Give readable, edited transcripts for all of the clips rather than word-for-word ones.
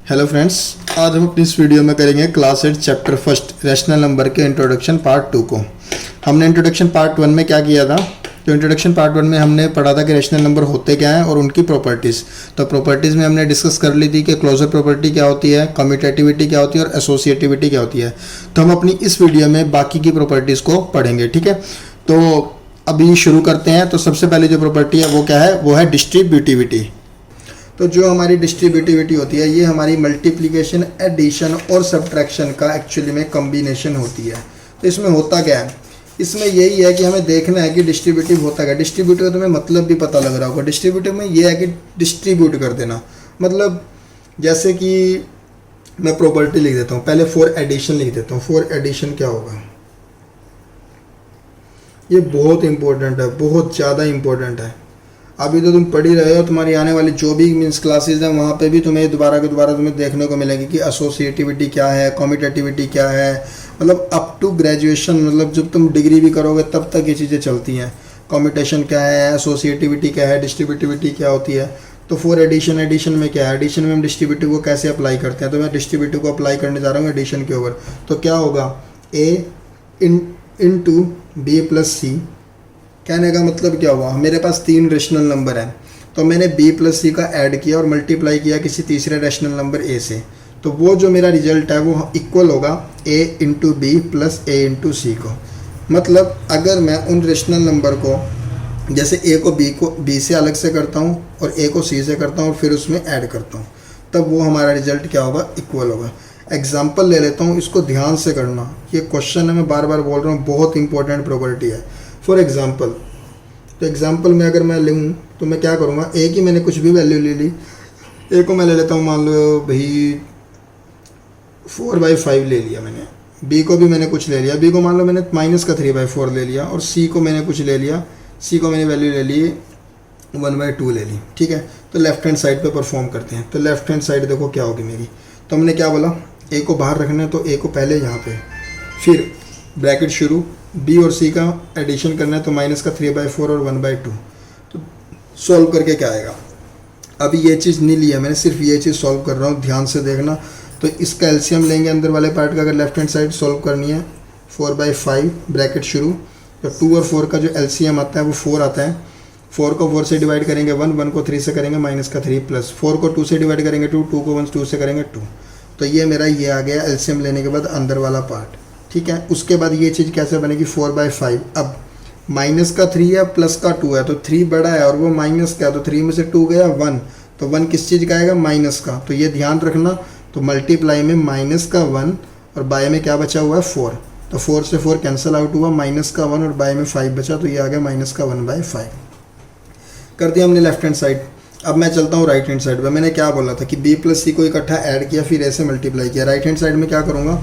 Hello friends, आज हम अपनी इस वीडियो में करेंगे class 8 chapter first rational number के इंट्रोडक्शन पार्ट 2 को। हमने इंट्रोडक्शन पार्ट 1 में क्या किया था? तो इंट्रोडक्शन पार्ट 1 में हमने पढ़ा था कि रैशनल नंबर होते क्या हैं और उनकी प्रॉपर्टीज़। तो प्रॉपर्टीज़ में हमने डिस्कस कर ली थी कि क्लोजर प्रॉपर्टी क्या होती है, कम्यूटेटिविटी क्या होती है और एसोसिएटिविटी क्या होती है। तो हम अपनी इस वीडियो में बाकी की प्रॉपर्टीज़ को पढ़ेंगे, ठीक है। तो अभी शुरू करते हैं। तो सबसे पहले जो प्रॉपर्टी है वो क्या है? वो है डिस्ट्रीब्यूटिविटी। तो जो हमारी डिस्ट्रीब्यूटिविटी होती है ये हमारी मल्टीप्लिकेशन, एडिशन और सब्ट्रैक्शन का एक्चुअली में कम्बिनेशन होती है। तो इसमें होता क्या है? इसमें यही है कि हमें देखना है कि डिस्ट्रीब्यूटिव होता क्या है। डिस्ट्रीब्यूटिव का तुम्हें मतलब भी पता लग रहा होगा। डिस्ट्रीब्यूटिव में ये है कि डिस्ट्रीब्यूट कर देना, मतलब जैसे कि मैं प्रॉपर्टी लिख देता हूँ, पहले फॉर एडिशन लिख देता हूँ। फॉर एडिशन क्या होगा? ये बहुत इंपॉर्टेंट है, बहुत ज़्यादा इंपॉर्टेंट है। अभी तो तुम पढ़ ही रहे हो, तुम्हारी आने वाली जो भी मीन्स क्लासेज हैं वहाँ पे भी तुम्हें दोबारा के दोबारा तुम्हें देखने को मिलेगी कि एसोसिएटिविटी क्या है, कम्यूटेटिविटी क्या है। मतलब अप टू ग्रेजुएशन, मतलब जब तुम डिग्री भी करोगे तब तक ये चीज़ें चलती हैं। कम्यूटेशन क्या है, एसोसिएटिविटी क्या है, डिस्ट्रीब्यूटिविटी क्या होती है। तो फॉर एडिशन, एडिशन में क्या है? एडिशन में हम डिस्ट्रीब्यूटिव को कैसे अप्लाई करते हैं। तो मैं डिस्ट्रीब्यूटिव को अप्लाई करने जा रहा हूँ एडिशन के ऊपर। तो क्या होगा? ए इंटू बी प्लस सी। कहने का मतलब क्या हुआ? मेरे पास 3 रेशनल नंबर हैं, तो मैंने b प्लस सी का ऐड किया और मल्टीप्लाई किया किसी तीसरे रेशनल नंबर a से। तो वो जो मेरा रिजल्ट है वो इक्वल होगा a into B plus a into C को। मतलब अगर मैं उन रेशनल नंबर को, जैसे a को b से अलग से करता हूँ और a को c से करता हूँ और फिर उसमें ऐड करता हूँ, तब वो हमारा रिजल्ट क्या होगा? इक्वल होगा। एग्जाम्पल ले लेता हूँ, इसको ध्यान से करना। ये क्वेश्चन है, मैं बार बार बोल रहा हूँ, बहुत इंपॉर्टेंट प्रॉपर्टी है। फॉर एग्जाम्पल, तो एग्जाम्पल में अगर मैं लूँ तो मैं क्या करूँगा? ए की मैंने कुछ भी वैल्यू ले ली। ए को मैं ले लेता हूँ, मान लो भाई 4/5 ले लिया मैंने। बी को भी मैंने कुछ ले लिया, बी को मान लो मैंने माइनस का 3/4 ले लिया। और सी को मैंने कुछ ले लिया, सी को मैंने वैल्यू ले ली 1/2 ले ली, ठीक है। तो लेफ्ट हैंड साइड पे परफॉर्म करते हैं। तो लेफ्ट हैंड साइड देखो क्या होगी मेरी। तो हमने क्या बोला? ए को बाहर रखना है, तो ए को पहले यहाँ पे, फिर ब्रैकेट शुरू, बी और सी का एडिशन करना है, तो माइनस का 3/4 और 1/2। तो सॉल्व करके क्या आएगा? अभी ये चीज़ नहीं लिया मैंने, सिर्फ ये चीज़ सॉल्व कर रहा हूँ, ध्यान से देखना। तो इसका एलसीएम लेंगे अंदर वाले पार्ट का, अगर लेफ्ट हैंड साइड सॉल्व करनी है। 4/5 ब्रैकेट शुरू, तो 2 और 4 का जो एलसीएम आता है वो 4 आता है। 4 को 4 से डिवाइड करेंगे 1, 1 को 3 से करेंगे माइनस का 3, प्लस 4 को 2 से डिवाइड करेंगे 2, 2 को 2 से करेंगे 2। तो ये मेरा ये आ गया एलसीएम लेने के बाद अंदर वाला पार्ट, ठीक है। उसके बाद ये चीज़ कैसे बनेगी? 4/5। अब माइनस का 3 है, प्लस का 2 है, तो 3 बड़ा है और वो माइनस का है, तो 3 में से 2 गया 1, तो 1 किस चीज़ का आएगा? माइनस का। तो ये ध्यान रखना। तो मल्टीप्लाई में माइनस का 1 और बाय में क्या बचा हुआ है? 4। तो 4 से 4 कैंसिल आउट हुआ, माइनस का 1 और बाय में 5 बचा, तो ये आ गया माइनस का 1/5। कर दिया हमने लेफ्ट हैंड साइड। अब मैं चलता हूँ राइट हैंड साइड पर। मैंने क्या बोला था कि b प्लस सी को इकट्ठा ऐड किया, फिर ऐसे मल्टीप्लाई किया। राइट हैंड साइड में क्या करूँगा?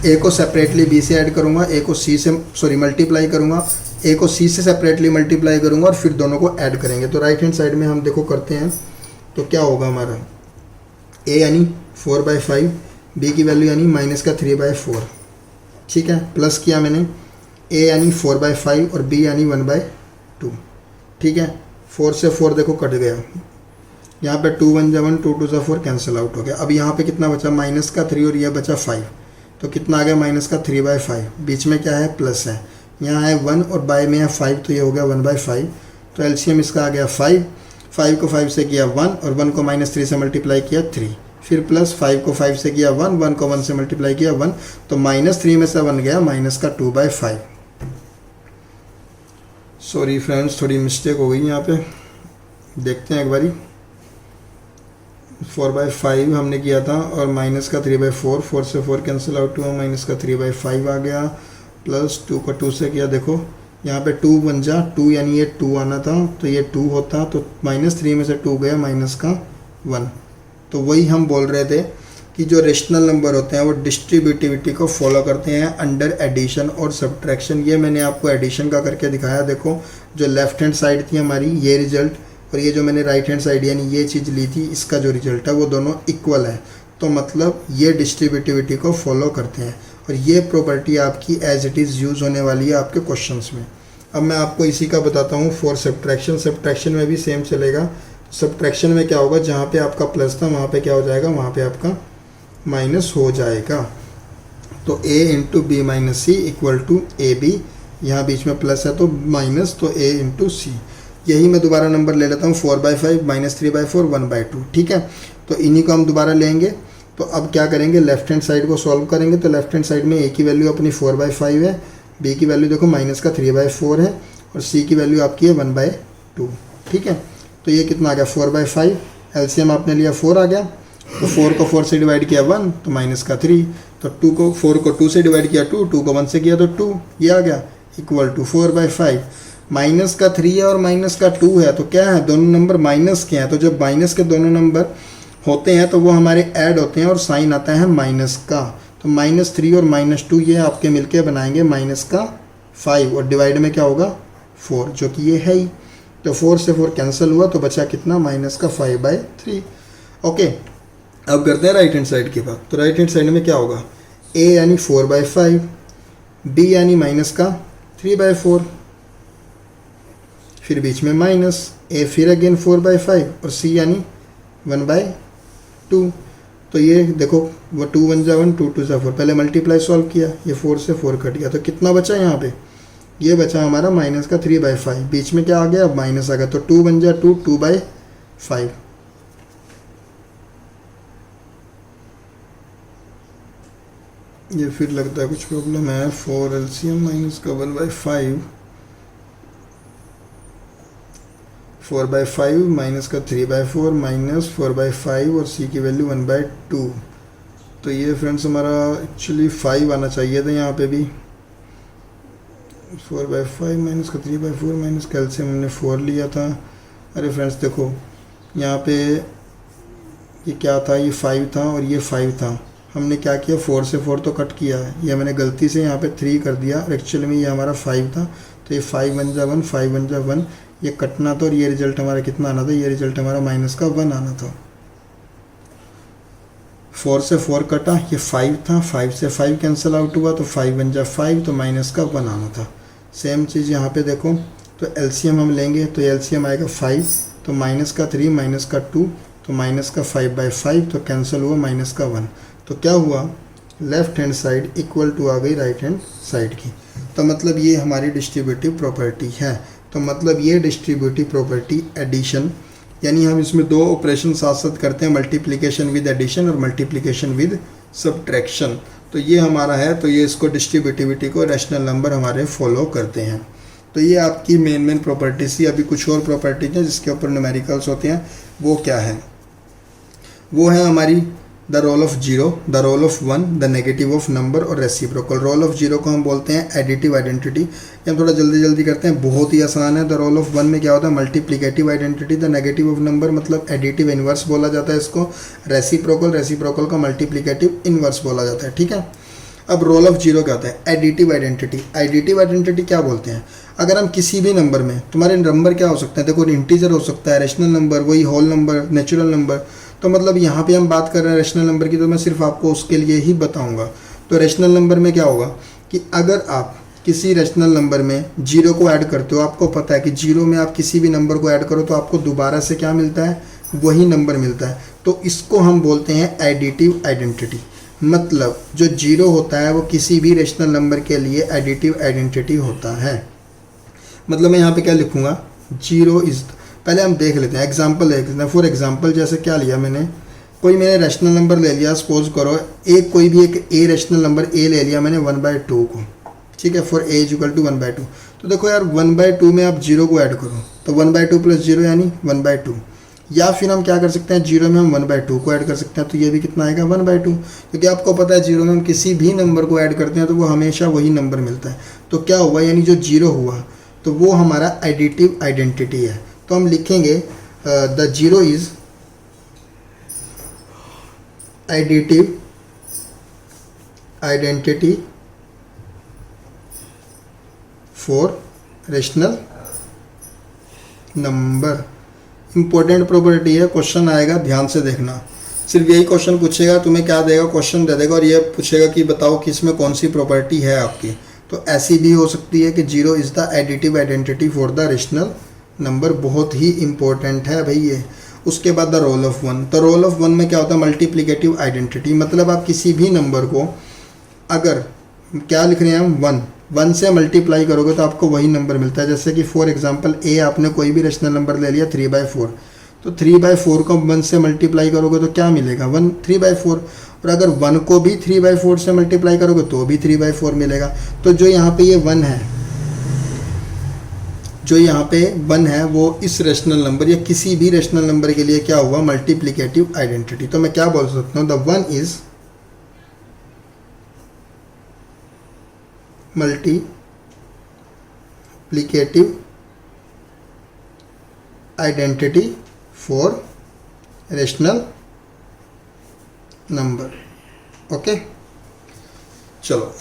ए को सेपरेटली बी से ऐड करूँगा, ए को सी से मल्टीप्लाई करूँगा, ए को सी से सेपरेटली मल्टीप्लाई करूँगा और फिर दोनों को ऐड करेंगे। तो राइट हैंड साइड में हम देखो करते हैं, तो क्या होगा हमारा? ए यानी 4/5, बी की वैल्यू यानी माइनस का 3/4, ठीक है। प्लस किया मैंने, ए यानी 4/5 और बी यानी 1/2, ठीक है। 4 से 4 देखो कट गया, यहाँ पे 2 1 1, 2 2 4 कैंसिल आउट हो गया। अब यहाँ पे कितना बचा? माइनस का 3 और यह बचा 5, तो कितना आ गया? माइनस का 3/5। बीच में क्या है? प्लस है। यहाँ है 1 और बाय में है 5, तो ये हो गया 1/5। तो एलसीएम इसका आ गया 5। 5 को 5 से किया 1 और 1 को -3 से मल्टीप्लाई किया 3, फिर प्लस 5 को 5 से किया 1, 1 को 1 से मल्टीप्लाई किया 1, तो -3 में से 1 गया माइनस का 2/5। सॉरी फ्रेंड्स, थोड़ी मिस्टेक हो गई यहाँ पे, देखते हैं एक बारी। 4/5 हमने किया था और माइनस का 3/4, 4 से 4 कैंसिल आउट हुआ, माइनस का 3/5 आ गया, प्लस 2 को 2 से किया। देखो यहाँ पे 2 बन जा 2, यानी ये 2 आना था, तो ये 2 होता, तो -3 में से 2 गया माइनस का 1। तो वही हम बोल रहे थे कि जो रेशनल नंबर होते हैं वो डिस्ट्रीब्यूटिविटी को फॉलो करते हैं अंडर एडिशन और सब्ट्रैक्शन। ये मैंने आपको एडिशन का करके दिखाया। देखो जो लेफ्ट हैंड साइड थी हमारी, ये रिजल्ट, और ये जो मैंने राइट हैंड साइड यानी ये चीज़ ली थी, इसका जो रिजल्ट है वो दोनों इक्वल है। तो मतलब ये डिस्ट्रीब्यूटिविटी को फॉलो करते हैं और ये प्रॉपर्टी आपकी एज इट इज़ यूज़ होने वाली है आपके क्वेश्चंस में। अब मैं आपको इसी का बताता हूँ फॉर सब्ट्रैक्शन। सब्ट्रैक्शन में भी सेम चलेगा। सब्ट्रैक्शन में क्या होगा, जहाँ पे आपका प्लस था वहाँ पे क्या हो जाएगा, वहाँ पे आपका माइनस हो जाएगा। तो a into B minus C equal to A B, यहाँ बीच में प्लस है तो माइनस, तो a इंटू सी। यही मैं दोबारा नंबर ले लेता हूँ 4/5 माइनस 3/4 1/2, ठीक है। तो इन्हीं को हम दोबारा लेंगे। तो अब क्या करेंगे, लेफ्ट हैंड साइड को सॉल्व करेंगे। तो लेफ्ट हैंड साइड में a की वैल्यू अपनी 4/5 है, b की वैल्यू देखो माइनस का 3/4 है, और c की वैल्यू आपकी है 1/2, ठीक है। तो ये कितना आ गया 4/5, एलसीएम आपने लिया 4 आ गया। तो 4 को 4 से डिवाइड किया 1, तो माइनस का 3। तो 4 को 2 से डिवाइड किया 2, 2 को 1 से किया तो 2, ये आ गया इक्वल टू 4/5। माइनस का 3 है और माइनस का 2 है, तो क्या है, दोनों नंबर माइनस के हैं। तो जब माइनस के दोनों नंबर होते हैं तो वो हमारे ऐड होते हैं और साइन आता है माइनस का। तो -3 और -2 ये आपके मिलके बनाएंगे -5, और डिवाइड में क्या होगा 4, जो कि ये है ही। तो 4 से 4 कैंसिल हुआ, तो बचा कितना -5/3। ओके, अब करते हैं राइट हैंड साइड की बात। तो राइट हैंड साइड में क्या होगा, a यानी 4/5, b यानी माइनस का 3/4, फिर बीच में माइनस, a फिर अगेन 4/5 और c यानी 1/2। तो ये देखो वो 2 1 जा 1, 2 2 जा 4, पहले मल्टीप्लाई सॉल्व किया, ये 4 से 4 कट गया। तो कितना बचा यहाँ पे, ये बचा हमारा माइनस का 3/5, बीच में क्या आ गया, अब माइनस आ गया। तो 2 1 जा 2, 2/5। ये फिर लगता है कुछ प्रॉब्लम है। 4 एलसीएम माइनस का 1/5, 4/5 माइनस का 3/4 माइनस 4/5 और c की वैल्यू 1/2। तो ये फ्रेंड्स हमारा एक्चुअली 5 आना चाहिए था यहाँ पे भी। 4/5 माइनस का 3/4 माइनस का एलसीएम हमने 4 लिया था। अरे फ्रेंड्स देखो यहाँ पे ये क्या था, ये 5 था और ये 5 था। हमने क्या किया, 4 से 4 तो कट किया है, ये मैंने गलती से यहाँ पे 3 कर दिया, और एक्चुअली में ये हमारा 5 था। तो ये 5 1 जा 1, 5 1 जा 1, ये कटना था, और ये रिजल्ट हमारा कितना आना था, ये रिजल्ट हमारा माइनस का 1 आना था। 4 से 4 कटा, ये 5 था, 5 से 5 कैंसिल आउट हुआ, तो 5 1 जा 5, तो माइनस का 1 आना था। सेम चीज़ यहाँ पे देखो, तो एलसीएम हम लेंगे, तो एलसीएम आएगा 5, तो माइनस का 3 माइनस का 2, तो माइनस का 5/5, तो कैंसिल हुआ माइनस का 1। तो क्या हुआ, left hand side equal to आ गई राइट हैंड साइड की। तो मतलब ये हमारी डिस्ट्रीब्यूटिव प्रॉपर्टी है। तो मतलब ये डिस्ट्रीब्यूटिव प्रॉपर्टी एडिशन, यानी हम इसमें दो ऑपरेशन साथ साथ करते हैं, मल्टीप्लिकेशन विद एडिशन और मल्टीप्लिकेशन विद सब्ट्रैक्शन। तो ये हमारा है, तो ये इसको डिस्ट्रीब्यूटिविटी को रैशनल नंबर हमारे फॉलो करते हैं। तो ये आपकी मेन प्रॉपर्टीज थी। अभी कुछ और प्रॉपर्टीज हैं जिसके ऊपर न्यूमेरिकल्स होते हैं, वो क्या है, वो है हमारी the role of zero, the role of 1, the negative of number और रेसिप्रोकल। रोल ऑफ जीरो को हम बोलते हैं एडिटिव आइडेंटिटी। ये हम थोड़ा जल्दी करते हैं, बहुत ही आसान है। द रोल ऑफ 1 में क्या होता है, multiplicative identity. The negative of number मतलब एडिटिव इनवर्स बोला जाता है इसको। रेसिप्रोकल का मल्टीप्लिकेटिव इनवर्स बोला जाता है, ठीक है। अब रोल ऑफ जीरो क्या होता है, एडिटिव आइडेंटिटी। एडिटिव आइडेंटिटी क्या बोलते हैं, अगर हम किसी भी नंबर में, तुम्हारे नंबर क्या हो सकते हैं, देखो इंटीजर हो सकता है, रेशनल नंबर, वही होल नंबर, नेचुरल नंबर। तो मतलब यहाँ पे हम बात कर रहे हैं रेशनल नंबर की, तो मैं सिर्फ आपको उसके लिए ही बताऊंगा। तो रेशनल नंबर में क्या होगा कि अगर आप किसी रेशनल नंबर में जीरो को ऐड करते हो, आपको पता है कि जीरो में आप किसी भी नंबर को ऐड करो तो आपको दोबारा से क्या मिलता है, वही नंबर मिलता है। तो इसको हम बोलते हैं एडिटिव आइडेंटिटी। मतलब जो जीरो होता है वो किसी भी रेशनल नंबर के लिए एडिटिव आइडेंटिटी होता है। मतलब मैं यहाँ पे क्या लिखूँगा, जीरो इज, पहले हम देख लेते हैं एग्जाम्पल देख लेते हैं। फॉर एग्जाम्पल जैसे क्या लिया मैंने, मैंने रेशनल नंबर ले लिया, सपोज करो कोई भी एक ए रेशनल नंबर ए ले लिया मैंने 1/2 को, ठीक है, फॉर ए इक्वल टू 1/2। तो देखो यार 1/2 में आप जीरो को ऐड करो, तो 1/2 प्लस जीरो यानी 1/2। या फिर हम क्या कर सकते हैं, जीरो में हम 1/2 को ऐड कर सकते हैं, तो ये भी कितना आएगा 1/2। क्योंकि आपको पता है जीरो में हम किसी भी नंबर को ऐड करते हैं तो वो हमेशा वही नंबर मिलता है। तो क्या हुआ, यानी जो जीरो हुआ तो वो हमारा एडिटिव आइडेंटिटी है। तो हम लिखेंगे the zero is additive identity for rational number. Important property है, क्वेश्चन आएगा, ध्यान से देखना। सिर्फ यही क्वेश्चन पूछेगा, तुम्हें क्या देगा, क्वेश्चन दे देगा और ये पूछेगा कि बताओ कि इसमें कौन सी प्रॉपर्टी है आपकी। तो ऐसी भी हो सकती है कि zero is the additive identity for the rational number बहुत ही इंपॉर्टेंट है भाई ये। उसके बाद the role of one. The role of one में क्या होता है, मल्टीप्लिकेटिव आइडेंटिटी, मतलब आप किसी भी नंबर को अगर क्या लिख रहे हैं हम, वन से मल्टीप्लाई करोगे तो आपको वही नंबर मिलता है। जैसे कि फॉर एग्जांपल ए, आपने कोई भी रेशनल नंबर ले लिया 3/4, तो 3/4 को 1 से मल्टीप्लाई करोगे तो क्या मिलेगा, 1 3/4। और अगर 1 को भी 3/4 से मल्टीप्लाई करोगे तो भी 3/4 मिलेगा। तो जो यहाँ पे ये 1 है, जो यहाँ पे 1 है वो इस रेशनल नंबर या किसी भी रेशनल नंबर के लिए क्या हुआ, मल्टीप्लिकेटिव आइडेंटिटी। तो मैं क्या बोल सकता हूँ, the 1 is multiplicative identity for rational number. Okay, चलो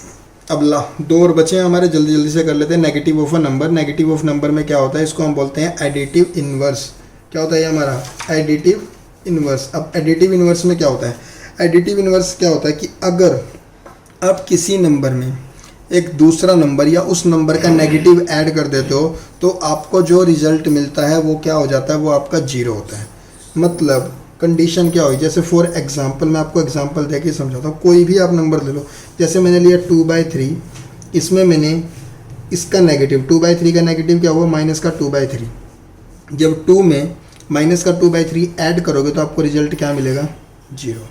अब दो और बचे हैं हमारे, जल्दी जल्दी से कर लेते हैं। Negative of a number. Negative of number में क्या होता है, इसको हम बोलते हैं एडिटिव इनवर्स। क्या होता है ये हमारा एडिटिव इनवर्स। अब एडिटिव इनवर्स में क्या होता है, एडिटिव इनवर्स क्या होता है कि अगर आप किसी नंबर में एक दूसरा नंबर या उस नंबर का नेगेटिव ऐड कर देते हो तो आपको जो रिजल्ट मिलता है वो क्या हो जाता है, वो आपका 0 होता है। मतलब कंडीशन क्या हुई, जैसे फॉर एग्जांपल मैं आपको एग्जांपल देके समझाता हूँ। कोई भी आप नंबर ले लो, जैसे मैंने लिया 2/3, इसमें मैंने इसका नेगेटिव 2/3 का नेगेटिव क्या हुआ, माइनस का 2/3। जब 2 में माइनस का 2/3 ऐड करोगे तो आपको रिजल्ट क्या मिलेगा, 0।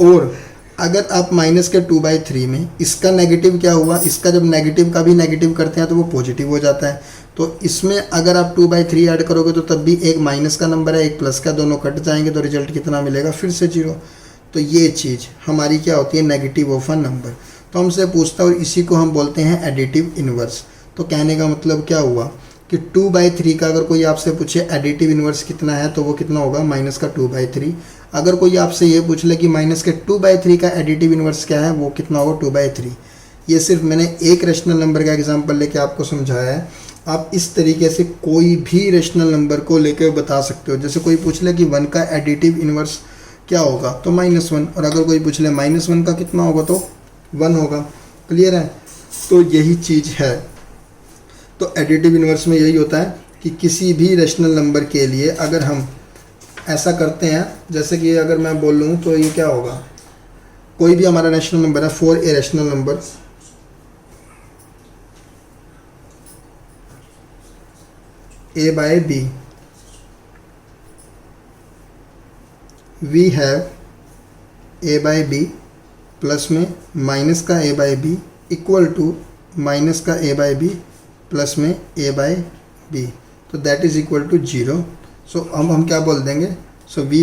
और अगर आप माइनस के 2/3 में इसका नेगेटिव क्या हुआ, इसका जब नेगेटिव का भी नेगेटिव करते हैं तो वो पॉजिटिव हो जाता है। तो इसमें अगर आप 2/3 ऐड करोगे तो तब भी एक माइनस का नंबर है, एक प्लस का, दोनों कट जाएंगे तो रिजल्ट कितना मिलेगा, फिर से 0। तो ये चीज़ हमारी क्या होती है, नेगेटिव ऑफ अ नंबर। तो हमसे पूछता है और इसी को हम बोलते हैं एडिटिव इनवर्स। तो कहने का मतलब क्या हुआ कि 2/3 का अगर कोई आपसे पूछे एडिटिव इनवर्स कितना है तो वो कितना होगा, माइनस का 2/3। अगर कोई आपसे ये पूछ ले कि माइनस के 2/3 का एडिटिव इनवर्स क्या है, वो कितना होगा, 2/3। ये सिर्फ मैंने एक रेशनल नंबर का एग्जांपल लेके आपको समझाया है। आप इस तरीके से कोई भी रेशनल नंबर को लेकर बता सकते हो। जैसे कोई पूछ ले कि 1 का एडिटिव इनवर्स क्या होगा, तो -1। और अगर कोई पूछ ले -1 का कितना होगा, तो 1 होगा। क्लियर है, तो यही चीज़ है। तो एडिटिव इनवर्स में यही होता है कि किसी भी रेशनल नंबर के लिए अगर हम ऐसा करते हैं, जैसे कि अगर मैं बोल लूँ तो ये क्या होगा, कोई भी हमारा रेशनल नंबर है, for a rational number a/b, we have a/b plus में माइनस का a/b इक्वल टू माइनस का a/b प्लस में a/b, तो दैट इज इक्वल टू 0। सो अब हम क्या बोल देंगे, सो वी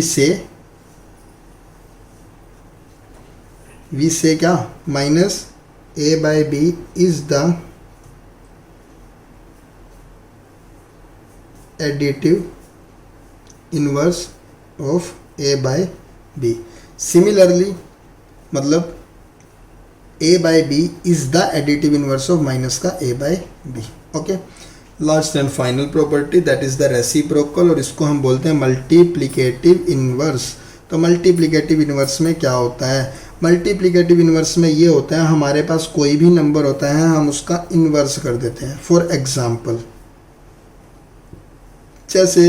से क्या, minus a/b is the additive inverse of a/b। Similarly मतलब a/b is the additive inverse of minus का a/b। Okay, last and final property that is the reciprocal, और इसको हम बोलते हैं मल्टीप्लिकेटिव इनवर्स। तो मल्टीप्लिकेटिव इनवर्स में क्या होता है, मल्टीप्लिकेटिव इनवर्स में ये होता है हमारे पास कोई भी नंबर होता है हम उसका इनवर्स कर देते हैं। फॉर एग्जांपल जैसे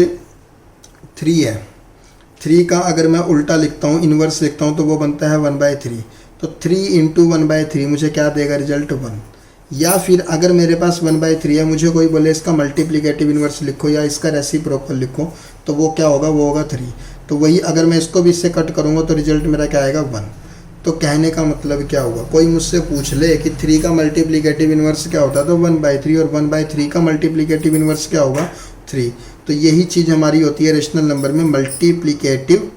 3 है, 3 का अगर मैं उल्टा लिखता हूँ, इनवर्स लिखता हूँ, तो वो बनता है 1/3। तो 3 × 1/3 मुझे क्या देगा, रिजल्ट 1। या फिर अगर मेरे पास 1/3 है, मुझे कोई बोले इसका मल्टीप्लिकेटिव इनवर्स लिखो या इसका रेसिप्रोकल लिखो, तो वो क्या होगा, वो होगा 3। तो वही अगर मैं इसको भी इससे कट करूँगा तो रिजल्ट मेरा क्या आएगा, 1। तो कहने का मतलब क्या होगा, कोई मुझसे पूछ ले कि 3 का मल्टीप्लिकेटिव इनवर्स क्या होता है, तो 1/3, और 1/3 का मल्टीप्लिकेटिव इनवर्स क्या होगा, 3। तो यही चीज़ हमारी होती है रेशनल नंबर में मल्टीप्लिकेटिव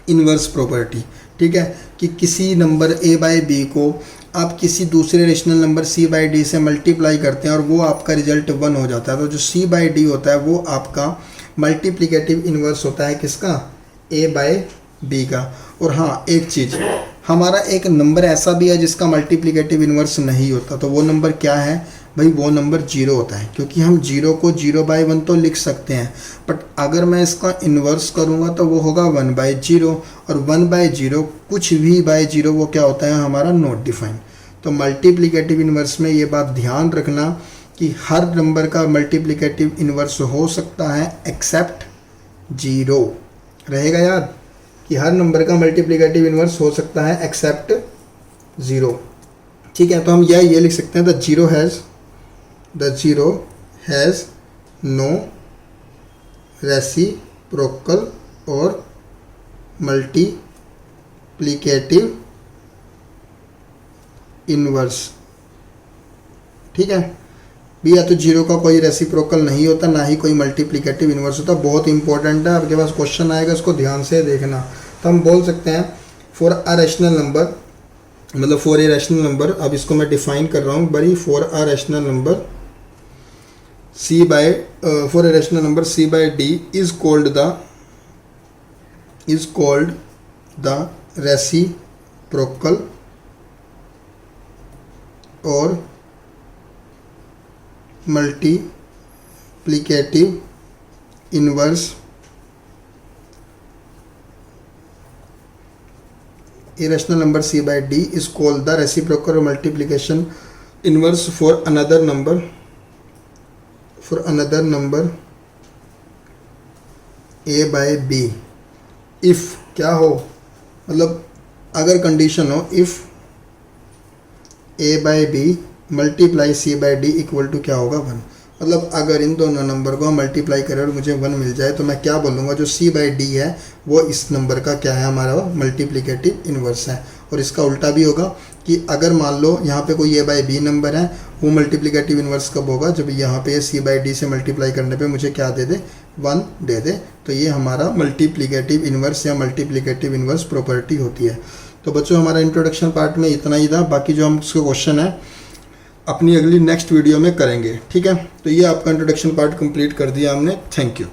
इनवर्स प्रॉपर्टी। ठीक है, कि किसी नंबर a/b को आप किसी दूसरे रेशनल नंबर c/d से मल्टीप्लाई करते हैं और वो आपका रिजल्ट 1 हो जाता है। तो जो c/d होता है वो आपका मल्टीप्लिकेटिव इनवर्स होता है किसका, a/b का। और हाँ, एक चीज़, हमारा एक नंबर ऐसा भी है जिसका मल्टीप्लिकेटिव इनवर्स नहीं होता, तो वो नंबर क्या है भाई, वो नंबर 0 होता है। क्योंकि हम 0 को 0/1 तो लिख सकते हैं, बट अगर मैं इसका इन्वर्स करूँगा तो वो होगा 1/0, और 1/0 कुछ भी बाय 0 वो क्या होता है हमारा, नॉट डिफाइंड। तो मल्टीप्लिकेटिव इनवर्स में ये बात ध्यान रखना कि हर नंबर का मल्टीप्लिकेटिव इन्वर्स हो सकता है एक्सेप्ट 0। रहेगा याद कि हर नंबर का मल्टीप्लिकेटिव इन्वर्स हो सकता है एक्सेप्ट 0। ठीक है, तो हम ये लिख सकते हैं the zero has no reciprocal और मल्टीप्लिकेटिव इन्वर्स। ठीक है भी, या तो जीरो का कोई रेसिप्रोकल नहीं होता, ना ही कोई मल्टीप्लिकेटिव इन्वर्स होता। बहुत इंपॉर्टेंट है, आपके पास क्वेश्चन आएगा, इसको ध्यान से देखना। तो हम बोल सकते हैं फॉर अ रैशनल नंबर, मतलब फॉर ए रैशनल नंबर, अब इसको मैं डिफाइन कर रहा हूँ बड़ी, for a rational number for a rational number C by D is called the reciprocal और multiplicative inverse a rational number C by D is called the reciprocal or multiplication inverse for another number A by B if क्या हो, मतलब अगर condition हो if A by B multiply C by D equal to क्या होगा 1। मतलब अगर इन दोनों नंबर को हम मल्टीप्लाई करें और मुझे 1 मिल जाए तो मैं क्या बोलूँगा, जो C by D है वो इस नंबर का क्या है, हमारा मल्टीप्लिकेटिव इन्वर्स है। और इसका उल्टा भी होगा कि अगर मान लो यहाँ पे कोई A by B नंबर है, वो मल्टीप्लिकेटिव इन्वर्स कब होगा, जब यहाँ पे C by D से मल्टीप्लाई करने पे मुझे क्या दे दे, 1 दे दे। तो ये हमारा मल्टीप्लिकेटिव इन्वर्स या मल्टीप्लिकेटिव इन्वर्स प्रॉपर्टी होती है। तो बच्चों हमारा इंट्रोडक्शन पार्ट में इतना ही था, बाकी जो हम उसके क्वेश्चन है अपनी अगली नेक्स्ट वीडियो में करेंगे। ठीक है, तो ये आपका इंट्रोडक्शन पार्ट कंप्लीट कर दिया हमने। Thank you.